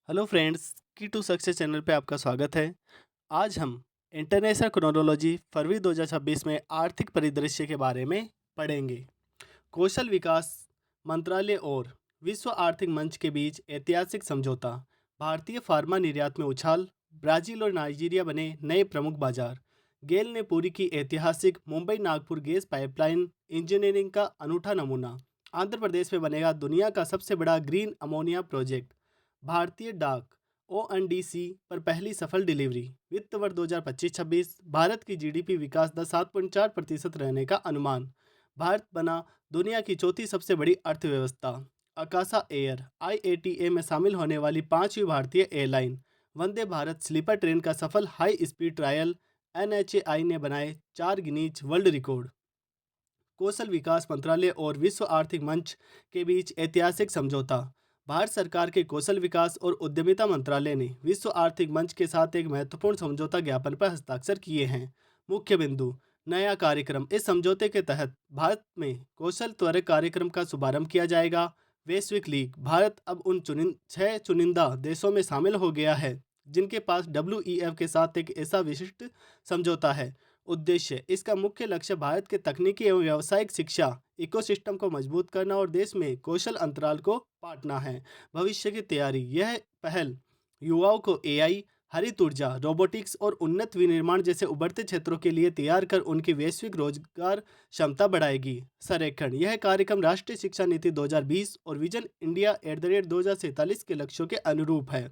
Hello friends, की to success channel पे आपका स्वागत है। आज हम इंटरनेशनल क्रोनोलॉजी फरवरी 2026 में आर्थिक परिदृश्य के बारे में पढ़ेंगे। कौशल विकास मंत्रालय और विश्व आर्थिक मंच के बीच ऐतिहासिक समझौता। भारतीय फार्मा निर्यात में उछाल, ब्राजील और नाइजीरिया बने नए प्रमुख बाजार। गेल ने पूरी की ऐतिहासिक Mumbai Nagpur gas pipeline engineering का अनूठा नमूना। आंध्र प्रदेश में बनेगा दुनिया का सबसे बड़ा ग्रीन अमोनिया प्रोजेक्ट। भारतीय डाक ओएनडीसी पर पहली सफल डिलीवरी। वित्त वर्ष 2025-26 भारत की जीडीपी विकास दर 7.4% रहने का अनुमान। भारत बना दुनिया की चौथी सबसे बड़ी अर्थव्यवस्था। अकाशा एयर आईएटीए में शामिल होने वाली पांचवी भारतीय airline. Vande Bharat sleeper train का सफल हाई स्पीड ट्रायल। एनएचएआई ने बनाए 4 गिनीज वर्ल्ड रिकॉर्ड। कौशल विकास मंत्रालय और विश्व आर्थिक मंच के बीच ऐतिहासिक समझौता। भारत सरकार के कौशल विकास और उद्यमिता मंत्रालय ने विश्व आर्थिक मंच के साथ एक महत्वपूर्ण समझौता ज्ञापन पर हस्ताक्षर किए हैं। मुख्य बिंदु। नया कार्यक्रम। इस समझौते के तहत भारत में कौशल त्वरक कार्यक्रम का शुभारंभ किया जाएगा। वैश्विक लीग। भारत अब उन 6 चुनिंदा देशों में शामिल हो गया है जिनके पास डब्ल्यूईएफ के साथ एक ऐसा विशिष्ट समझौता है। उद्देश्य। इसका मुख्य लक्ष्य भारत के तकनीकी एवं व्यावसायिक शिक्षा इकोसिस्टम को मजबूत करना और देश में कौशल अंतराल को पाटना है। भविष्य की तैयारी। यह पहल युवाओं को एआई, हरित ऊर्जा, रोबोटिक्स और उन्नत विनिर्माण जैसे उभरते क्षेत्रों के लिए तैयार कर उनकी वैश्विक रोजगार क्षमता बढ़ाएगी। संरेखण। यह कार्यक्रम राष्ट्रीय शिक्षा नीति 2020 और विजन इंडिया @ 2047 के लक्ष्यों के अनुरूप है।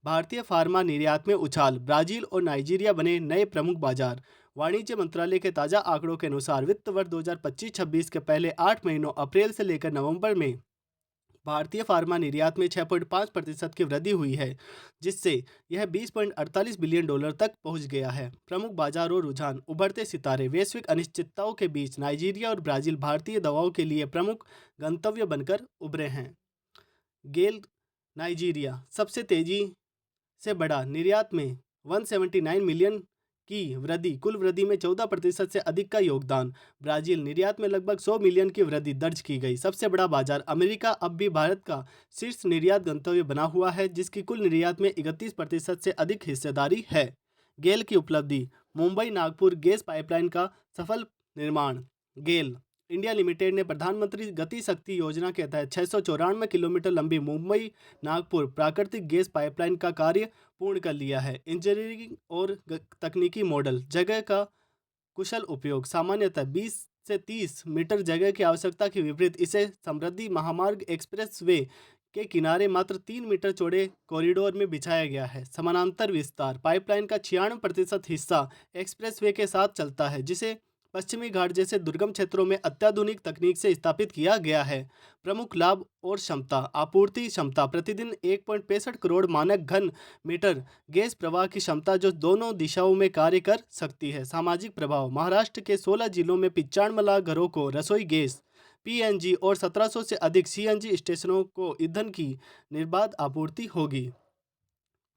भारतीय फार्मा निर्यात में उछाल, ब्राजील और नाइजीरिया बने नए प्रमुख बाजार। वाणिज्य मंत्रालय के ताज़ा आंकड़ों के अनुसार वित्त वर्ष 2025-26 के पहले 8 महीनों अप्रैल से लेकर नवंबर में भारतीय फार्मा निर्यात में 6.5% की वृद्धि हुई है, जिससे यह $20.48 बिलियन तक पहुंच गया है। प्रमुख बाजार और रुझान। उभरते सितारे। वैश्विक अनिश्चितताओं के बीच नाइजीरिया और ब्राजील भारतीय दवाओं के लिए प्रमुख गंतव्य बनकर उभरे हैं। गेल नाइजीरिया सबसे तेजी से बढ़ा। निर्यात में 179 मिलियन की वृद्धि, कुल वृद्धि में 14% से अधिक का योगदान। ब्राजील। निर्यात में लगभग 100 मिलियन की वृद्धि दर्ज की गई। सबसे बड़ा बाजार अमेरिका अब भी भारत का शीर्ष निर्यात गंतव्य बना हुआ है, जिसकी कुल निर्यात में 31% से अधिक हिस्सेदारी है। गेल की उपलब्धि। मुंबई नागपुर गैस पाइपलाइन का सफल निर्माण। गेल इंडिया लिमिटेड ने प्रधानमंत्री गति शक्ति योजना के तहत 694 किलोमीटर लंबी मुंबई नागपुर प्राकृतिक गैस पाइपलाइन का कार्य पूर्ण कर लिया है। इंजीनियरिंग और तकनीकी मॉडल। जगह का कुशल उपयोग। सामान्यतः 20 से 30 मीटर जगह की आवश्यकता के विपरीत इसे समृद्धि महामार्ग एक्सप्रेस वे के किनारे मात्र 3 मीटर चौड़े कॉरिडोर में बिछाया गया है। समानांतर विस्तार। पाइपलाइन का 96% हिस्सा एक्सप्रेस वे के साथ चलता है, जिसे पश्चिमी घाट जैसे दुर्गम क्षेत्रों में अत्याधुनिक तकनीक से स्थापित किया गया है। प्रमुख लाभ और क्षमता। आपूर्ति क्षमता। प्रतिदिन 1.65 करोड़ मानक घन मीटर गैस प्रवाह की क्षमता, जो दोनों दिशाओं में कार्य कर सकती है। सामाजिक प्रभाव। महाराष्ट्र के 16 जिलों में 95 लाख घरों को रसोई गैस पीएनजी और 1700 से अधिक सीएनजी स्टेशनों को ईंधन की निर्बाध आपूर्ति होगी।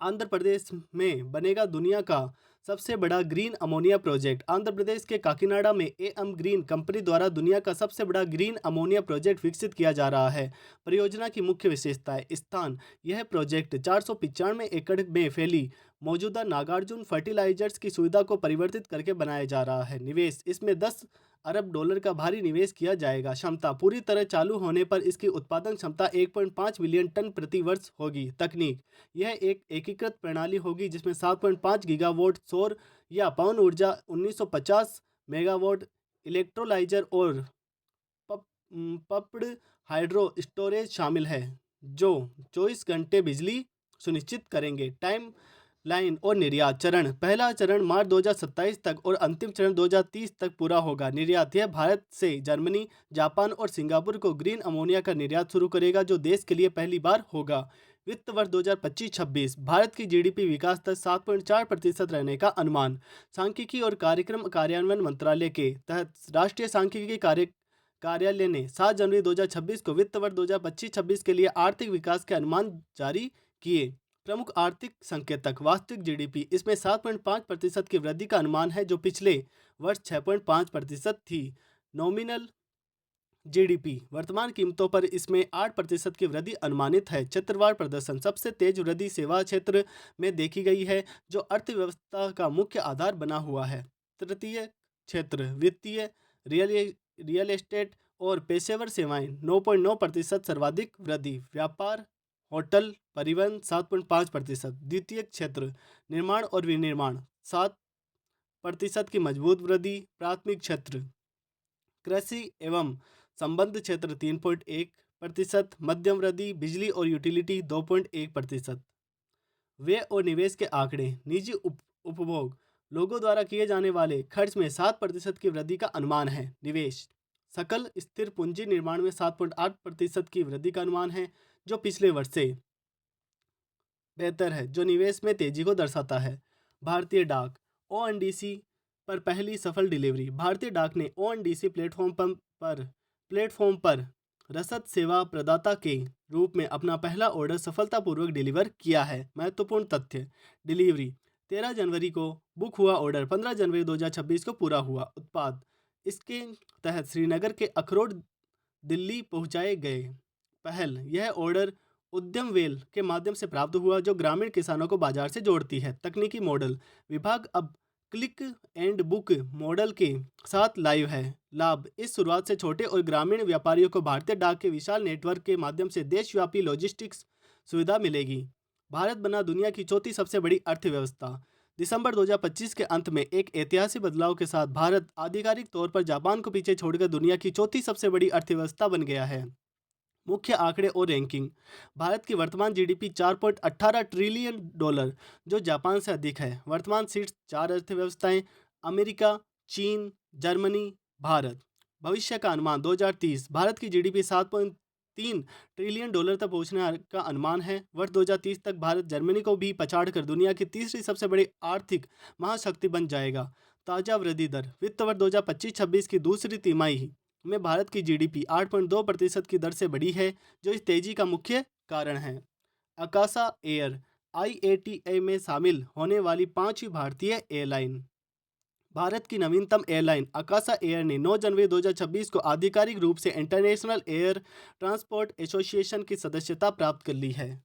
आंध्र प्रदेश में बनेगा दुनिया का सबसे बड़ा green ammonia project. Andhra Pradesh के काकीनाडा में एम ग्रीन कंपनी द्वारा दुनिया का सबसे बड़ा ग्रीन अमोनिया प्रोजेक्ट विकसित किया जा रहा है। परियोजना की मुख्य विशेषताएं। स्थान। यह प्रोजेक्ट 495 एकड़ में फैली मौजूदा नागार्जुन फर्टिलाइजर्स की सुविधा को परिवर्तित करके बनाया जा रहा है। निवेश। इसमें $10 अरब का भारी निवेश किया जाएगा। क्षमता। पूरी तरह चालू होने पर इसकी उत्पादन क्षमता 1.5 मिलियन टन प्रति वर्ष होगी। तकनीक। यह एक एकीकृत प्रणाली होगी जिसमें 7.5 गीगावाट सौर या पवन ऊर्जा, 1950 मेगावाट इलेक्ट्रोलाइजर और पप्ड हाइड्रो स्टोरेज शामिल है, जो 24 घंटे बिजली सुनिश्चित करेंगे। टाइम लाइन और निर्यात चरण। पहला चरण मार्च 2027 तक और अंतिम चरण 2030 तक पूरा होगा। निर्यात। यह भारत से जर्मनी, जापान और सिंगापुर को ग्रीन अमोनिया का निर्यात शुरू करेगा, जो देश के लिए पहली बार होगा। वित्त वर्ष 2025-26 भारत की जीडीपी विकास दर 7.4% रहने का अनुमान। सांख्यिकी और कार्यक्रम कार्यान्वयन मंत्रालय के तहत राष्ट्रीय सांख्यिकी कार्यालय ने 7 जनवरी 2026 को वित्त वर्ष 2025-26 के लिए आर्थिक विकास के अनुमान जारी किए। प्रमुख आर्थिक संकेतक। वास्तविक जीडीपी। इसमें 7.5% की वृद्धि का अनुमान है, जो पिछले वर्ष 6.5% थी। नॉमिनल जीडीपी वर्तमान कीमतों पर इसमें 8% की वृद्धि अनुमानित है। क्षेत्रवार प्रदर्शन सबसे तेज वृद्धि सेवा क्षेत्र में देखी गई है, जो अर्थव्यवस्था का मुख्य आधार बना हुआ है। तृतीय क्षेत्र वित्तीय, रियल रियल एस्टेट और पेशेवर सेवाएं 9.9% सर्वाधिक वृद्धि। व्यापार, होटल, परिवहन 7.5%। द्वितीय क्षेत्र निर्माण और विनिर्माण 7% की मजबूत वृद्धि। प्राथमिक क्षेत्र कृषि एवं संबद्ध क्षेत्र 3.1%। मध्यम वृद्धि बिजली और यूटिलिटी 2.1%। व्यय और निवेश के आंकड़े निजी उपभोग लोगों द्वारा किए जाने वाले खर्च में 7% की वृद्धि का अनुमान है। निवेश सकल स्थिर पूंजी निर्माण में 7.8% की वृद्धि का अनुमान है, जो पिछले वर्ष से बेहतर है, जो निवेश में तेजी को दर्शाता है। भारतीय डाक ओएनडीसी पर पहली सफल डिलीवरी। भारतीय डाक ने ओएनडीसी प्लेटफॉर्म पर रसद सेवा प्रदाता के रूप में अपना पहला ऑर्डर सफलतापूर्वक डिलीवर किया है। महत्वपूर्ण तथ्य डिलीवरी 13 जनवरी को बुक हुआ, ऑर्डर 15 जनवरी 2026 को पूरा हुआ। उत्पाद इसके तहत श्रीनगर के अखरोट दिल्ली पहुंचाए गए। पहल यह ऑर्डर उद्यम वेल के माध्यम से प्राप्त हुआ, जो ग्रामीण किसानों को बाजार से जोड़ती है। तकनीकी मॉडल विभाग अब क्लिक एंड बुक मॉडल के साथ लाइव है। लाभ इस शुरुआत से छोटे और ग्रामीण व्यापारियों को भारतीय डाक के विशाल नेटवर्क के माध्यम से देशव्यापी लॉजिस्टिक्स सुविधा मिलेगी। भारत बना दुनिया की चौथी सबसे बड़ी अर्थव्यवस्था। दिसंबर 2025 के अंत में एक ऐतिहासिक बदलाव के साथ भारत आधिकारिक तौर पर जापान को पीछे छोड़कर दुनिया की चौथी सबसे बड़ी अर्थव्यवस्था बन गया है। मुख्य आंकड़े और रैंकिंग भारत की वर्तमान जीडीपी 4.18 ट्रिलियन डॉलर, जो जापान से अधिक है। वर्तमान शीर्ष 4 अर्थव्यवस्थाएं अमेरिका, चीन, जर्मनी, भारत। भविष्य का अनुमान 2030 भारत की जीडीपी 7.3 ट्रिलियन डॉलर तक पहुंचने का अनुमान है। वर्ष 2030 तक भारत जर्मनी को भी पछाड़कर दुनिया की तीसरी सबसे बड़ी आर्थिक महाशक्ति बन जाएगा। ताज़ा वृद्धि दर वित्त वर्ष 2025-26 की दूसरी तिमाही में भारत की जीडीपी 8.2% की दर से बढ़ी है, जो इस तेजी का मुख्य कारण है। अकासा एयर आईएटीए में शामिल होने वाली 5वीं भारतीय एयरलाइन। भारत की नवीनतम एयरलाइन अकासा एयर ने 9 जनवरी 2026 को आधिकारिक रूप से इंटरनेशनल एयर ट्रांसपोर्ट एसोसिएशन की सदस्यता प्राप्त कर ली है।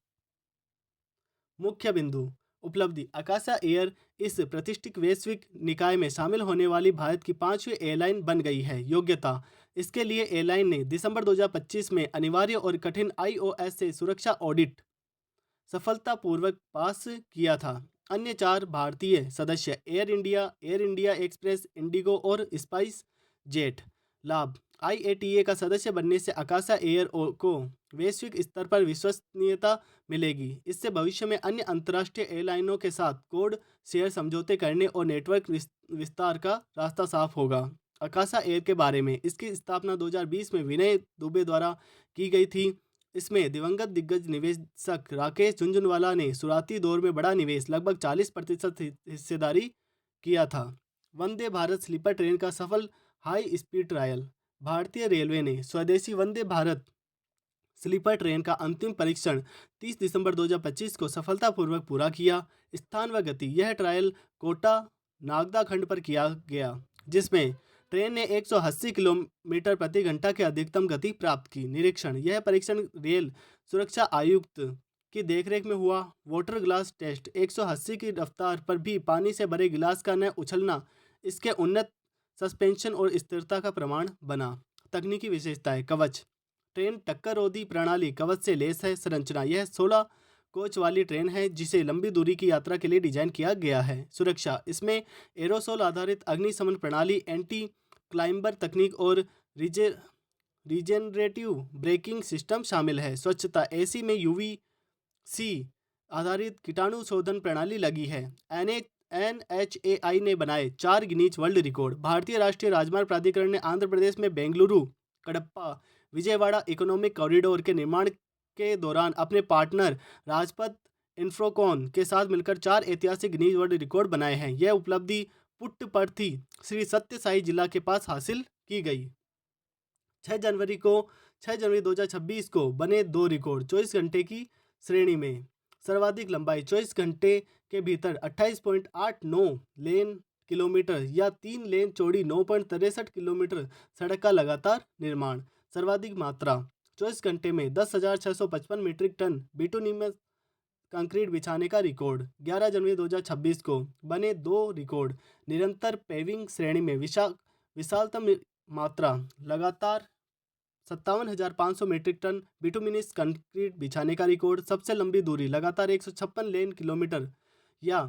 मुख्य बिंदु उपलब्धि अकासा एयर इस प्रतिष्ठित वैश्विक निकाय में शामिल होने वाली भारत की 5वीं एयरलाइन बन गई है। योग्यता इसके लिए एयरलाइन ने दिसंबर 2025 में अनिवार्य और कठिन आईओएस से सुरक्षा ऑडिट सफलतापूर्वक पास किया था। अन्य 4 भारतीय सदस्य एयर इंडिया एक्सप्रेस, इंडिगो और स्पाइस जेट। लाभ आईएटीए का सदस्य बनने से अकासा एयर को वैश्विक स्तर पर विश्वसनीयता मिलेगी। इससे भविष्य में अन्य अंतर्राष्ट्रीय एयरलाइनों के साथ कोड शेयर समझौते करने और नेटवर्क विस्तार का रास्ता साफ होगा। अकासा एयर के बारे में इसकी स्थापना 2020 में विनय दुबे द्वारा की गई थी। इसमें दिवंगत दिग्गज निवेशक राकेश झुनझुनवाला ने शुरुआती दौर में बड़ा निवेश लगभग 40% हिस्सेदारी किया था। वंदे भारत स्लीपर ट्रेन का सफल हाई स्पीड ट्रायल। भारतीय रेलवे ने स्वदेशी वंदे भारत स्लीपर ट्रेन का अंतिम परीक्षण 30 दिसंबर 2025 को सफलतापूर्वक पूरा किया। स्थान व गति यह ट्रायल कोटा नागदा खंड पर किया गया, जिसमें ट्रेन ने 180 किलोमीटर प्रति घंटा की अधिकतम गति प्राप्त की। निरीक्षण यह परीक्षण रेल सुरक्षा आयुक्त की देखरेख में हुआ। वाटर ग्लास टेस्ट 180 की रफ्तार पर भी पानी से भरे गिलास का न उछलना इसके उन्नत सस्पेंशन और स्थिरता का प्रमाण बना। तकनीकी विशेषताएं कवच ट्रेन टक्कररोधी प्रणाली कवच से लेस है। संरचना यह 16 कोच वाली ट्रेन है, जिसे लंबी दूरी की यात्रा के लिए डिजाइन किया गया है। सुरक्षा इसमें एरोसोल आधारित अग्निशमन प्रणाली, एंटी क्लाइंबर तकनीक और रिजेनरेटिव ब्रेकिंग सिस्टम शामिल है। स्वच्छता एसी में यूवीसी आधारित कीटाणु शोधन प्रणाली लगी है। एनएचएआई ने बनाए 4 गिनीज वर्ल्ड रिकॉर्ड। भारतीय राष्ट्रीय राजमार्ग प्राधिकरण ने आंध्र प्रदेश में बेंगलुरु कडप्पा विजयवाड़ा इकोनॉमिक कॉरिडोर के निर्माण के दौरान अपने पार्टनर राजपथ इंफ्रोकॉन के साथ मिलकर 4 ऐतिहासिक गिनीज वर्ल्ड रिकॉर्ड बनाए हैं। यह उपलब्धि पुट्टपर्थी श्री सत्य साई जिला के पास हासिल की गई। 6 जनवरी 2026 को बने 2 रिकॉर्ड 24 घंटे की श्रेणी में। सर्वाधिक लंबाई 24 घंटे के भीतर 28.89 लेन किलोमीटर या 3 लेन चौड़ी 9.63 किलोमीटर सड़क का लगातार निर्माण। सर्वाधिक मात्रा 24 घंटे में 10,655 मीट्रिक टन बिटुमिनस कंक्रीट बिछाने का रिकॉर्ड। 11 जनवरी 2026 को बने 2 रिकॉर्ड। निरंतर पेविंग श्रेणी में विशालतम मात्रा लगातार 57,500 मीट्रिक टन बिटुमिनस कंक्रीट बिछाने का रिकॉर्ड। सबसे लंबी दूरी लगातार 156 लेन किलोमीटर या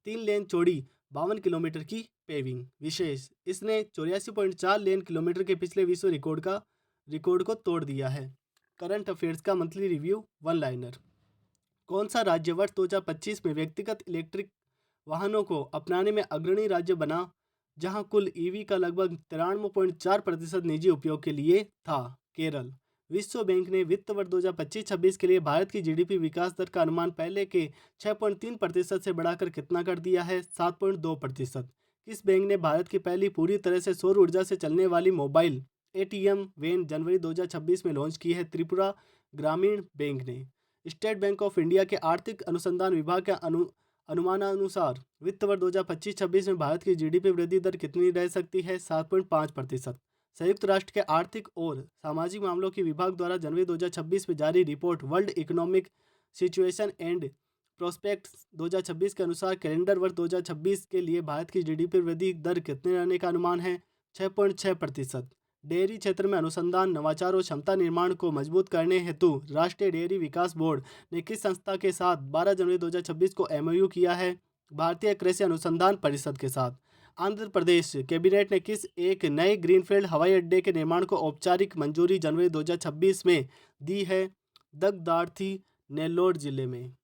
3 लेन चौड़ी 52 किलोमीटर की पेविंग। विशेष, इसने 84.4 लेन किलोमीटर के पिछले विश्व रिकॉर्ड को तोड़ दिया है। करंट अफेयर्स का मंथली रिव्यू वन लाइनर। कौन सा राज्य वर्ष 2025 में व्यक्तिगत इलेक्ट्रिक वाहनों को अपनाने में अग्रणी राज्य बना, जहां कुल ईवी का लगभग 93.4% निजी उपयोग के लिए था? केरल। विश्व बैंक ने वित्त वर्ष 2025-26 के लिए भारत की जीडीपी विकास दर का अनुमान पहले के 6.3% से बढ़ाकर कितना कर दिया है? 7.2%। किस बैंक ने भारत की पहली पूरी तरह से सौर ऊर्जा से चलने वाली मोबाइल एटीएम वैन जनवरी 2026 में लॉन्च की है? त्रिपुरा ग्रामीण बैंक ने। स्टेट बैंक ऑफ इंडिया के आर्थिक अनुसंधान विभाग के अनुमानानुसार वित्त वर्ष 2025-26 में भारत की जीडीपी वृद्धि दर कितनी रह सकती है? 7.5%। संयुक्त राष्ट्र के आर्थिक और सामाजिक मामलों के विभाग द्वारा जनवरी 2026 में जारी report world economic situation and prospects 2026 के अनुसार कैलेंडर वर्ष 2026 के लिए भारत की जीडीपी वृद्धि दर कितने रहने का अनुमान है? 6.6%। डेयरी क्षेत्र में अनुसंधान, नवाचार और क्षमता निर्माण को मजबूत करने हेतु राष्ट्रीय डेयरी विकास बोर्ड ने किस संस्था के साथ 12 जनवरी 2026 को एमओयू किया है? भारतीय कृषि अनुसंधान परिषद के साथ। आंध्र प्रदेश कैबिनेट ने किस एक नए ग्रीनफील्ड हवाई अड्डे के निर्माण को औपचारिक मंजूरी जनवरी 2026 में दी है? दगदार्थी, नेल्लोर जिले में।